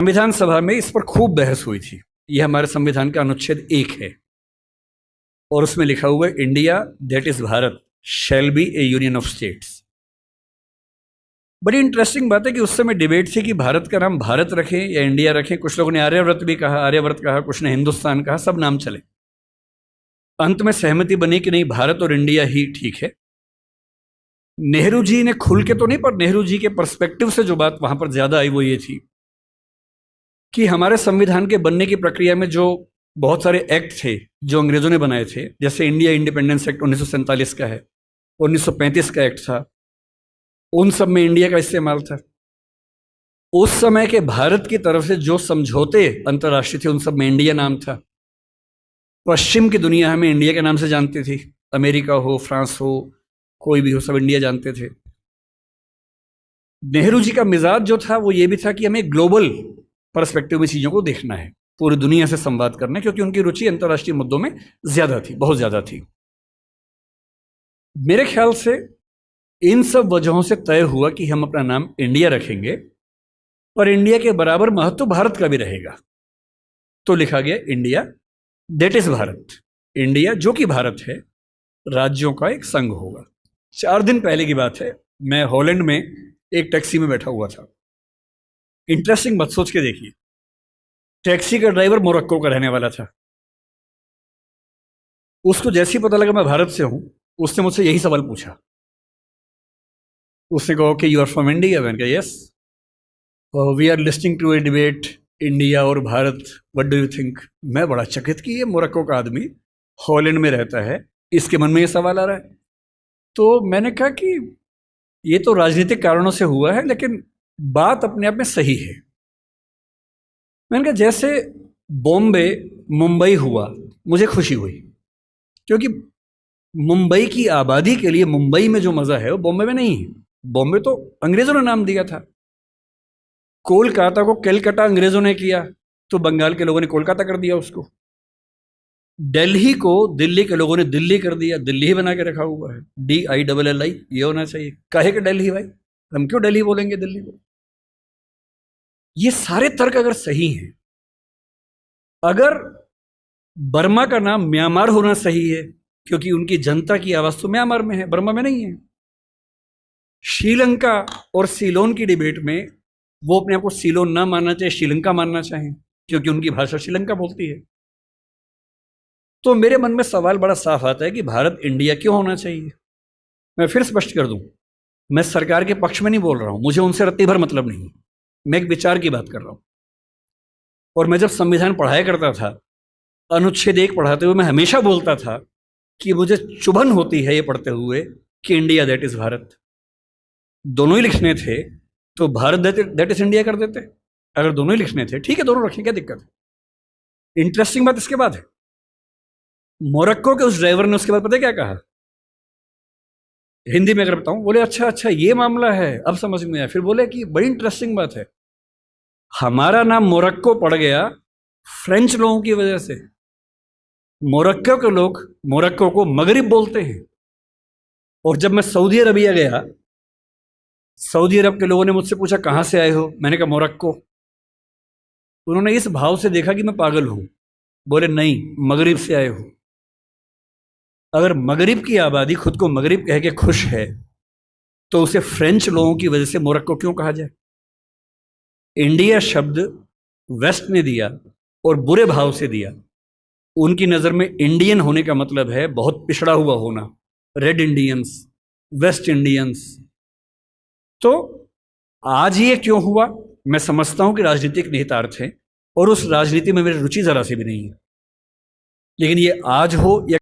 संविधान सभा में इस पर खूब बहस हुई थी। यह हमारे संविधान का अनुच्छेद 1 है और उसमें लिखा हुआ है, India that is Bharat shall be A union of states. बड़ी इंटरेस्टिंग बात है कि उस समय डिबेट थी कि भारत का नाम भारत रखें या इंडिया रखें। कुछ लोगों ने आर्यव्रत भी कहा, आर्यव्रत कहा, कुछ ने हिंदुस्तान कहा, सब नाम चले। अंत में सहमति बनी कि नहीं, भारत और इंडिया ही ठीक है। नेहरू जी ने खुल के तो नहीं, पर नेहरू जी के पर्सपेक्टिव से जो बात वहां पर ज्यादा आई वो ये थी कि हमारे संविधान के बनने की प्रक्रिया में जो बहुत सारे एक्ट थे जो अंग्रेजों ने बनाए थे, जैसे इंडिया इंडिपेंडेंस एक्ट 1947 का है, 1935 का एक्ट था, उन सब में इंडिया का इस्तेमाल था। उस समय के भारत की तरफ से जो समझौते अंतर्राष्ट्रीय थे उन सब में इंडिया नाम था। पश्चिम की दुनिया हमें इंडिया के नाम से जानती थी, अमेरिका हो, फ्रांस हो, कोई भी हो, सब इंडिया जानते थे। नेहरू जी का मिजाज जो था वो ये भी था कि हमें ग्लोबल पर्सपेक्टिव में चीज़ों को देखना है, पूरी दुनिया से संवाद करना है, क्योंकि उनकी रुचि अंतर्राष्ट्रीय मुद्दों में ज्यादा थी, बहुत ज्यादा थी। मेरे ख्याल से इन सब वजहों से तय हुआ कि हम अपना नाम इंडिया रखेंगे, पर इंडिया के बराबर महत्व भारत का भी रहेगा। तो लिखा गया India that is Bharat. India जो कि भारत है, राज्यों का एक संघ होगा। 4 दिन पहले की बात है, मैं हॉलैंड में एक टैक्सी में बैठा हुआ था। इंटरेस्टिंग बात सोच के देखिए, टैक्सी का ड्राइवर मोरक्को का रहने वाला था। उसको जैसे ही पता लगा मैं भारत से हूं, उसने मुझसे यही सवाल पूछा। उसने कहा कि यू आर फ्रॉम इंडिया? मैंने कहा yes. We are listening to a debate India और Bharat, what do you think? मैं बड़ा चकित कि ये मोरक्को का आदमी हॉलैंड में रहता है, इसके मन में ये सवाल आ रहा है। तो मैंने कहा कि ये तो राजनीतिक कारणों से हुआ है, लेकिन बात अपने आप में सही है। मैंने कहा जैसे बॉम्बे मुंबई हुआ, मुझे खुशी हुई, क्योंकि मुंबई की आबादी के लिए मुंबई में जो मजा है वो बॉम्बे में नहीं है। बॉम्बे तो अंग्रेजों ने नाम दिया था। कोलकाता को कैलकाटा अंग्रेजों ने किया, तो बंगाल के लोगों ने कोलकाता कर दिया उसको। दिल्ली को दिल्ली के लोगों ने दिल्ली कर दिया, दिल्ली ही बना के रखा हुआ है, DILLI, ये होना चाहिए। काहे के दिल्ली भाई, हम क्यों दिल्ली बोलेंगे दिल्ली को? ये सारे तर्क अगर सही हैं, अगर बर्मा का नाम म्यांमार होना सही है, क्योंकि उनकी जनता की आवाज तो म्यांमार में है, बर्मा में नहीं है। श्रीलंका और सीलोन की डिबेट में वो अपने आप को सीलोन ना मानना चाहे, श्रीलंका मानना चाहें, क्योंकि उनकी भाषा श्रीलंका बोलती है। तो मेरे मन में सवाल बड़ा साफ आता है कि भारत इंडिया क्यों होना चाहिए। मैं फिर स्पष्ट कर दूं, मैं सरकार के पक्ष में नहीं बोल रहा हूं, मुझे उनसे रत्ती भर मतलब नहीं, मैं एक विचार की बात कर रहा हूं। और मैं जब संविधान पढ़ाया करता था, अनुच्छेद 1 पढ़ाते हुए मैं हमेशा बोलता था कि मुझे चुभन होती है ये पढ़ते हुए कि इंडिया दैट इज भारत। दोनों ही लिखने थे तो भारत दैट इज इंडिया कर देते। अगर दोनों ही लिखने थे, ठीक है, दोनों रखें, क्या दिक्कत है। इंटरेस्टिंग बात इसके बाद है, मोरक्को के उस ड्राइवर ने उसके बाद पता है क्या कहा, हिंदी में अगर बताऊं, बोले अच्छा अच्छा ये मामला है, अब समझ में आया। फिर बोले कि बड़ी इंटरेस्टिंग बात है, हमारा नाम मोरक्को पड़ गया फ्रेंच लोगों की वजह से। मोरक्को के लोग मोरक्को को मगरिब बोलते हैं। और जब मैं सऊदी अरबिया गया, सऊदी अरब के लोगों ने मुझसे पूछा कहां से आए हो, मैंने कहा मोरक्को। उन्होंने इस भाव से देखा कि मैं पागल हूं, बोले नहीं, मगरिब से आए हो। अगर मगरिब की आबादी खुद को मगरिब कह के खुश है, तो उसे फ्रेंच लोगों की वजह से मोरक्को क्यों कहा जाए? इंडिया शब्द वेस्ट ने दिया और बुरे भाव से दिया। उनकी नजर में इंडियन होने का मतलब है बहुत पिछड़ा हुआ होना, रेड इंडियंस, वेस्ट इंडियंस। तो आज ये क्यों हुआ, मैं समझता हूं कि राजनीतिक निहितार्थ है, और उस राजनीति में मेरी रुचि जरा सी भी नहीं है। लेकिन ये आज हो या